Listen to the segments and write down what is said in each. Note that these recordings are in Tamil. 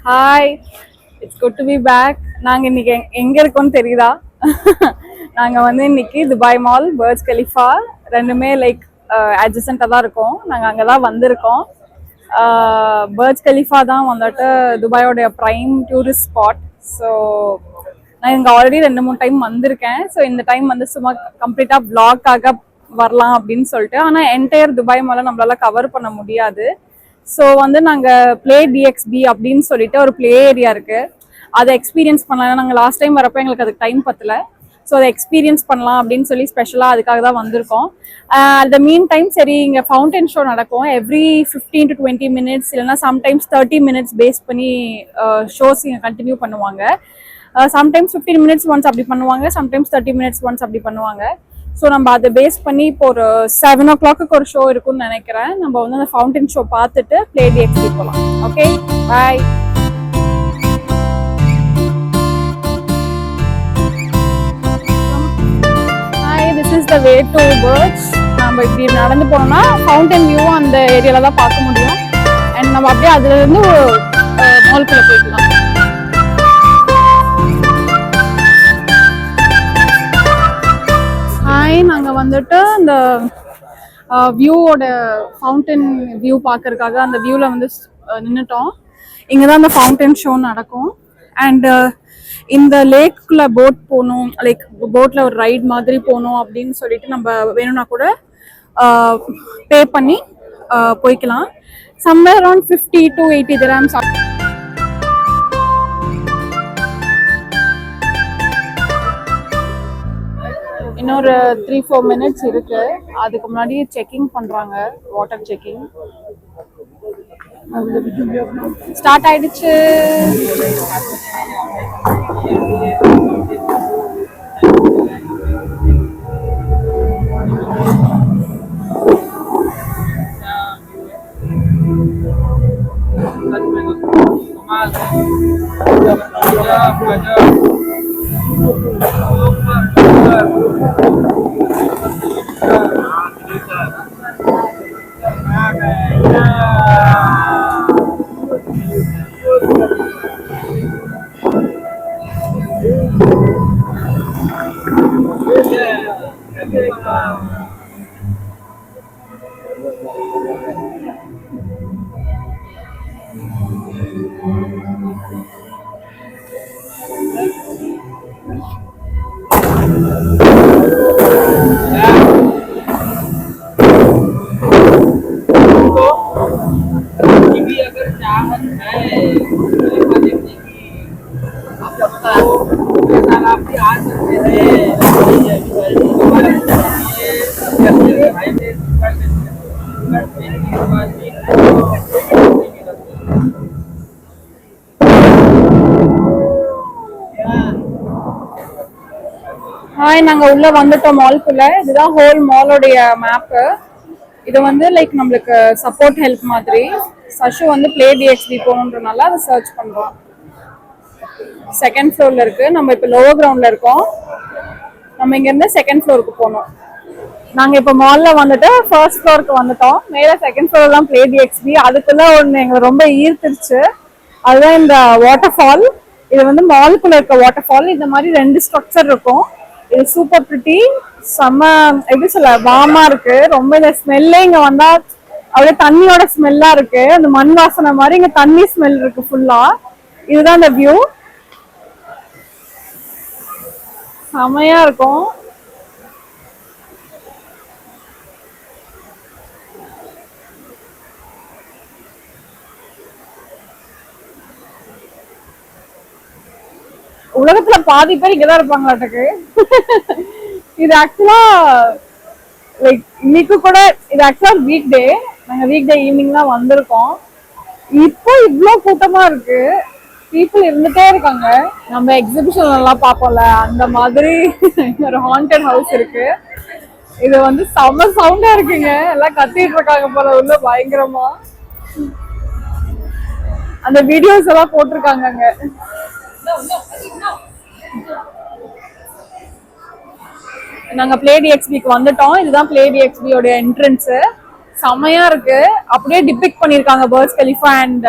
Hi, it's good to be back. நாங்கள் இன்னைக்கு எங்கே இருக்கோம்னு தெரியுதா? நாங்கள் வந்து இன்னைக்கு துபாய் மால், பர்ஜ் கலிஃபா ரெண்டுமே லைக் அட்ஜசண்ட்டாக தான் இருக்கோம். நாங்கள் அங்கே தான் வந்திருக்கோம். பர்ஜ் கலிஃபா தான் வந்துட்டு துபாயோடைய ப்ரைம் டூரிஸ்ட் ஸ்பாட். ஸோ நான் இங்கே ஆல்ரெடி 2-3 டைம் வந்திருக்கேன். ஸோ இந்த டைம் வந்து சும்மா கம்ப்ளீட்டாக வ்ளாக்காக வரலாம் அப்படின்னு சொல்லிட்டு. ஆனால் என்டையர் துபாய் மாலை நம்மளால கவர் பண்ண முடியாது. ஸோ வந்து நாங்கள் ப்ளே டிஎக்ஸ்பி அப்படின்னு சொல்லிட்டு ஒரு ப்ளே ஏரியா இருக்கு, அதை எக்ஸ்பீரியன்ஸ் பண்ணலாம். நாங்கள் லாஸ்ட் டைம் வரப்போ எங்களுக்கு அதுக்கு டைம் பத்தல. ஸோ அதை எக்ஸ்பீரியன்ஸ் பண்ணலாம் அப்படின்னு சொல்லி ஸ்பெஷலாக அதுக்காக தான் வந்திருக்கோம். அட் த மீன் டைம் சரி, இங்கே ஃபவுண்டன் ஷோ நடக்கும் எவ்ரி 15 to 20 minutes, இல்லைன்னா சம்டைம்ஸ் 30 minutes பேஸ் பண்ணி ஷோஸ் இங்கே கண்டினியூ பண்ணுவாங்க. சம்டைம்ஸ் 15 minutes ஒன்ஸ் அப்படி பண்ணுவாங்க, சம்டைம்ஸ் 30 minutes ஒன்ஸ் அப்படி பண்ணுவாங்க. ஸோ நம்ம அதை பேஸ் பண்ணி இப்போ ஒரு 7 o'clock ஒரு ஷோ இருக்குன்னு நினைக்கிறேன். நம்ம வந்து அந்த ஃபவுண்டன் ஷோ பார்த்துட்டு ப்ளே டிஎக்ஸ்பி போகலாம். Okay, bye. Hi, this is the way to purge. நம்ம இப்படி நடந்து போனோம்னா ஃபவுண்டன் வியூ அந்த ஏரியால தான் பார்க்க முடியும். அண்ட் நம்ம அப்படியே அதுல இருந்து மால்குள்ள போய்க்கலாம். நாங்கள் வந்துட்டு அந்த வியூவோட ஃபவுண்டன் வியூ பார்க்கறதுக்காக அந்த வியூவில் வந்து நின்றுட்டோம். இங்கே தான் அந்த ஃபவுண்டன் ஷோ நடக்கும். அண்டு இந்த லேக்குள்ள போட் போகணும், லைக் போட்டில் ஒரு ரைட் மாதிரி போகணும் அப்படின்னு சொல்லிட்டு நம்ம வேணும்னா கூட பே பண்ணி போய்க்கலாம். Somewhere around 50 to 80 dirhams. இன்னொரு 3-4 minutes இருக்கு. அதுக்கு முன்னாடி செக்கிங் பண்றாங்க, வாட்டர் செக்கிங் ஸ்டார்ட் ஆயிடுச்சு. ஹாய், நாங்க உள்ள வந்துட்டோம் மால்குள்ள. இதுதான் ஹோல் மாலோடைய மேப்பு. இது வந்து லைக் நம்மளுக்கு சப்போர்ட் ஹெல்ப் மாதிரி. சஷு வந்து ப்ளே டிஎக்ஸ்பி போகணுன்றனால அதை சர்ச் பண்றோம். செகண்ட் ஃப்ளோர்ல இருக்கு. நம்ம இப்போ லோவர் கிரவுண்ட்ல இருக்கோம். நம்ம இங்க இருந்து செகண்ட் ஃப்ளோருக்கு போகணும். நாங்க இப்போ மால்ல வந்துட்டு ஃபர்ஸ்ட் ஃப்ளோருக்கு வந்துட்டோம். மேல செகண்ட் ஃப்ளோர் தான் ப்ளே டிஎக்ஸ்பி. அதுக்குள்ள ஒன்று எங்களுக்கு ரொம்ப ஈர்த்துருச்சு. அதுதான் இந்த வாட்டர் ஃபால். இது வந்து மாலுக்குள்ள இருக்க வாட்டர் ஃபால். இந்த மாதிரி 2 ஸ்ட்ரக்சர் இருக்கும். இது சூப்பர் பிரிட்டி, செம்ம எப்படி சொல்ல, வார்மா இருக்கு ரொம்ப. இந்த ஸ்மெல்லே இங்க வந்தா அப்படியே தண்ணியோட ஸ்மெல்லா இருக்கு. அந்த மண் வாசனை மாதிரி இங்க தண்ணி ஸ்மெல் இருக்கு ஃபுல்லா. இதுதான் அந்த வியூ, செமையா இருக்கும். உலகத்துல பாதி பேர் இங்கதான் இருப்பாங்களாட்டுக்கு. இது ஆக்சுவலா லைக் இன்னைக்கு கூட இது ஆக்சுவலா வீக் டே. நாங்க வீக் டே ஈவினிங் தான் வந்திருக்கோம். இப்போ இவ்வளோ கூட்டமா இருக்கு, பீப்புள் இருந்துட்டே இருக்காங்க. நம்ம எக்ஸிபிஷன் எல்லாம் பார்ப்போம்ல, அந்த மாதிரி ஒரு ஹாண்டட் ஹவுஸ் இருக்கு. இது வந்து செம சவுண்டா இருக்குங்க. எல்லாம் கத்திட்டு இருக்காங்க போல உள்ள பயங்கரமா. அந்த வீடியோஸ் எல்லாம் போட்டிருக்காங்க அங்க. நாங்க ப்ளே டிஎக்ஸ்பிக்கு வந்துட்டோம். இதுதான் ப்ளே டிஎக்ஸ்பியோட என்ட்ரன்ஸ். செமையா இருக்கு. அப்படியே டிபிக்ட் பண்ணிருக்காங்க பர்ஜ் கலிஃபா அண்ட்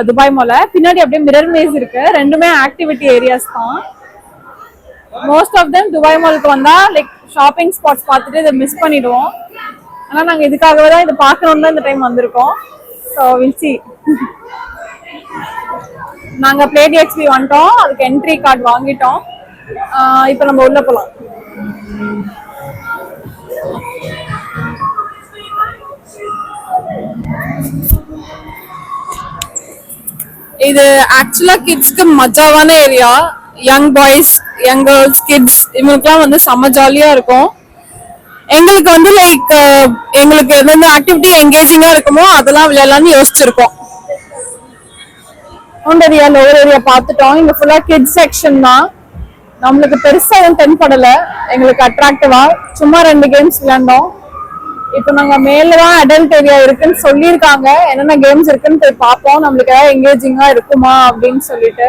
துபாய் மால்ல. பின்னாடி அப்படியே மிரர் மேஸ் இருக்கு, ரெண்டுமே ஆக்டிவிட்டி ஏரியாஸ் தான். மோஸ்ட் ஆஃப் தெம் துபாய் மாலுக்கு வந்தா லைக் ஷாப்பிங் ஸ்பாட்ஸ் பார்த்துட்டு இதை மிஸ் பண்ணிடுவோம். ஆனா நாங்க இதுக்காகவே தான் இதை பார்க்கணும்னு தான் இந்த டைம் வந்திருக்கோம். So will see. நாங்க பிளே டிஎக்ஸ்பி வந்துட்டோம், அதுக்கு என்ட்ரி கார்டு வாங்கிட்டோம். இப்போ நம்ம உள்ள போலாம். இது ஆக்சுவலா கிட்ஸ்க்கு மஜாவான area. Young boys, young girls, kids இவங்களுக்குலாம் வந்து செம்ம ஜாலியா இருக்கும். எங்களுக்கு வந்து லைக் எங்களுக்கு எந்தெந்த ஆக்டிவிட்டி என்கேஜிங்கா இருக்குமோ அதெல்லாம் விளையாடலாம்னு யோசிச்சிருக்கோம். ஏரியா லோவர் ஏரியா பார்த்துட்டோம். இங்க ஃபுல்லா கிட்ஸ் செக்ஷன் தான். நம்மளுக்கு பெருசா எதுவும் தென்படல எங்களுக்கு அட்ராக்டிவா. சும்மா 2 கேம்ஸ் விளையாண்டோம். இப்போ நாங்க மேலதான் அடல்ட் ஏரியா இருக்குன்னு சொல்லியிருக்காங்க. என்னென்ன கேம்ஸ் இருக்குன்னு போய் பார்ப்போம். நம்மளுக்கு ஏதாவது என்கேஜிங்கா இருக்குமா அப்படின்னு சொல்லிட்டு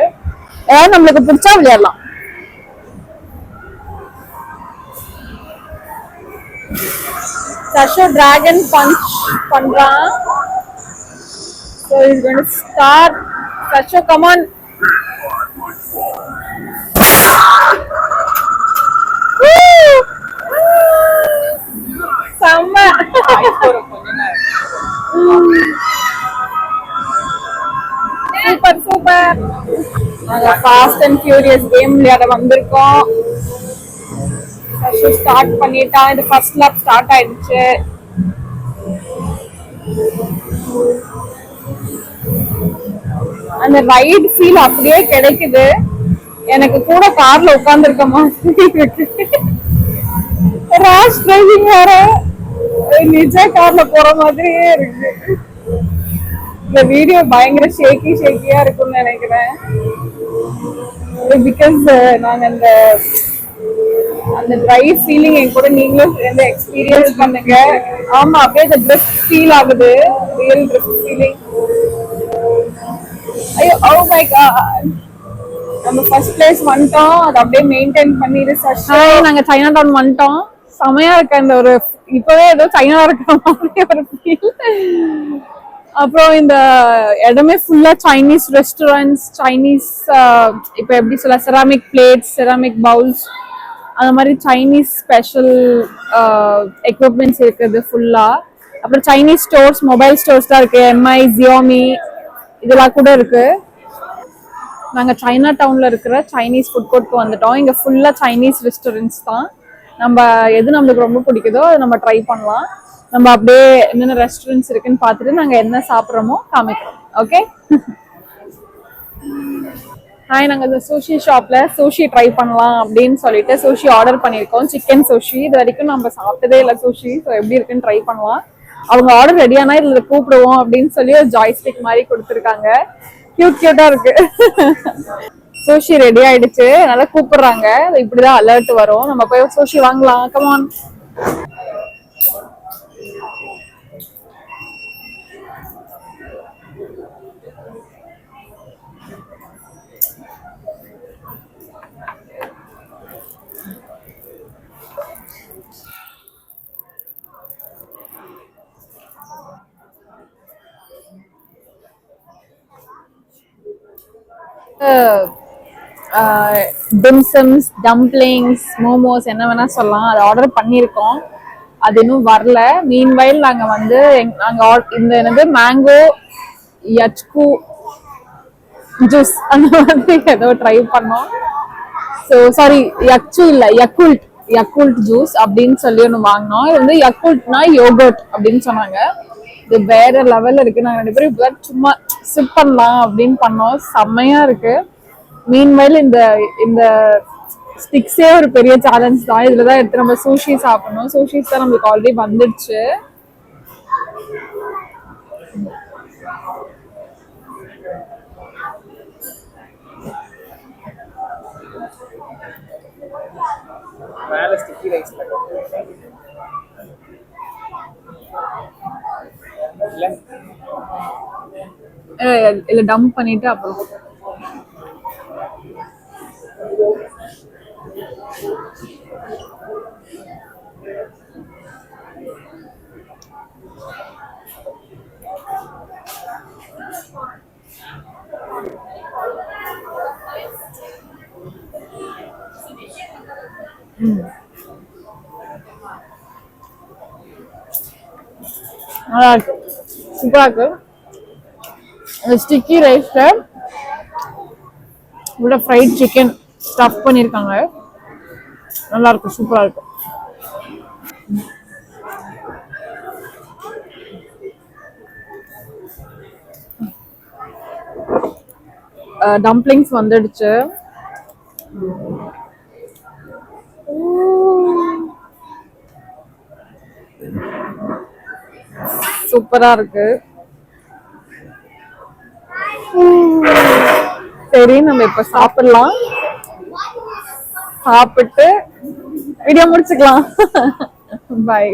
ஏதாவது நம்மளுக்கு பிடிச்சா விளையாடலாம். சஷோ டிராகன் பஞ்ச் பண்றான். So he's going to start. Sasho, come on. Sama. Super super. நாங்க Fast and Furious கேம் விளையாட வந்திருக்கோம். Sasho ஸ்டார்ட் பண்ணிட்டான். இது ஃபர்ஸ்ட் லாப் ஸ்டார்ட் ஆயிடுச்சு. அந்த ரைட் ஃபீல் அப்படியே கிடைக்குது. எனக்கு கூட கார்ல உட்கார்ந்துருக்க மாதிரி இருக்கு. ராஷ் டிரைவிங் வேற, நிஜ கார்ல போற மாதிரியே இருக்கு. இந்த வீடியோ பயங்கர ஷேக்கியா இருக்கும்னு நினைக்கிறேன். பிகாஸ் நாங்க அந்த டிரைவ் ஃபீலிங் என் கூட நீங்களும் சேர்ந்து எக்ஸ்பீரியன்ஸ் பண்ணுங்க. ஆமா, அப்படியே அந்த ட்ரிஃப்ட் ஃபீல் ஆகுது, ரியல் ட்ரிஃப்ட் ஃபீலிங். ஐயோ, ஓ மை காட், நம்ம ஃபர்ஸ்ட் பிளேஸ் வந்துட்டோம். அதை அப்படியே மெயின்டைன் பண்ணிடு சஷா. நாங்க சைனா டவுன் வந்துட்டோம். செமையா இருக்கு அந்த ஒரு, இப்பவே ஏதோ சைனா இருக்கிற மாதிரி ஒரு ஃபீல். அப்புறம் இந்த இடமே ஃபுல்லா சைனீஸ் ரெஸ்டாரண்ட்ஸ், சைனீஸ் இப்போ எப்படி சொல்ல, செராமிக் பிளேட்ஸ், செராமிக் பவுல்ஸ், அந்த மாதிரி சைனீஸ் ஸ்பெஷல் எக்யூப்மெண்ட்ஸ் இருக்குது ஃபுல்லா. அப்புறம் சைனீஸ் ஸ்டோர்ஸ், மொபைல் ஸ்டோர்ஸ் தான் இருக்கு. எம்ஐ, ஜியோமி இதெல்லாம் கூட இருக்கு. நாங்க சைனா டவுன்ல இருக்கிற சைனீஸ் ஃபுட் கோர்ட்க்கு வந்துட்டோம். இங்க ஃபுல்லா சைனீஸ் ரெஸ்டாரண்ட்ஸ் தான். நம்ம எது நம்மளுக்கு ரொம்ப பிடிக்குதோ அதை நம்ம ட்ரை பண்ணலாம். நம்ம அப்படியே என்னென்ன ரெஸ்டாரண்ட்ஸ் இருக்குன்னு பார்த்துட்டு நாங்க என்ன சாப்பிட்றோமோ காமிக்கிறோம். ஓகே. ஹாய், நாங்கள் இந்த சூஷி ஷாப்ல சூஷி ட்ரை பண்ணலாம் அப்படின்னு சொல்லிட்டு சூஷி ஆர்டர் பண்ணியிருக்கோம். Chicken sushi. இது வரைக்கும் நம்ம சாப்பிட்டதே இல்லை சூஷி. ஸோ எப்படி இருக்குன்னு ட்ரை பண்ணலாம். அவங்க ஆர்டர் ரெடியானா இதுல கூப்பிடுவோம் அப்படின்னு சொல்லி ஒரு ஜாய்ஸ்டிக் மாதிரி கொடுத்துருக்காங்க. கியூட்டா இருக்கு. சூஷி ரெடி ஆயிடுச்சு, நல்லா கூப்பிடுறாங்க. இப்படிதான் அலர்ட் வரும். நம்ம போய் சூஷி வாங்கலாம். கமான். டிம்சம்ஸ், டம்ப்ளிங்ஸ், மோமோஸ் என்ன வேணா சொல்லலாம். அதை ஆர்டர் பண்ணியிருக்கோம். அது இன்னும் வரல. மீன்வைல் நாங்கள் வந்து இந்த என்னது மேங்கோ யச்கு ஜூஸ் அந்த மாதிரி ஏதோ ட்ரை பண்ணோம். ஸோ சாரி, யச்சு இல்லை, யக்குல்ட் ஜூஸ் அப்படின்னு சொல்லி ஒன்று வாங்கினோம். இது வந்து யக்குல்ட்னா யோகர்ட் அப்படின்னு சொன்னாங்க. இது வேற லெவல்ல இருக்கு. நாங்கள் 2 பேரும் இப்பதான் சும்மா சிப் பண்ணலாம் அப்படின்னு பண்ணோம். செம்மையா இருக்கு. மீன்வைல் இந்த ஸ்டிக்ஸே ஒரு பெரிய சேலஞ்ச் தான். இதுலதான் எடுத்து நம்ம சூஷி சாப்பிடணும். சூஷிஸ் தான் நம்மளுக்கு ஆல்ரெடி வந்துடுச்சு. இல்ல டம்ப் பண்ணிட்டு அப்புறம் நல்லா இருக்கு, சூப்பரா இருக்கு. அந்த ஸ்டிக்கி ரைஸ்ல உள்ள ஃப்ரைட் சிக்கன் ஸ்டஃப் பண்ணிருக்காங்க. நல்லா இருக்கு, சூப்பரா இருக்கு. டம்ப்ளிங்ஸ் வந்துடுச்சு. சூப்பரா இருக்கு. சரி, நம்ம இப்ப சாப்பிடலாம். சாப்பிட்டு வீடியோ முடிச்சுக்கலாம். பாய்.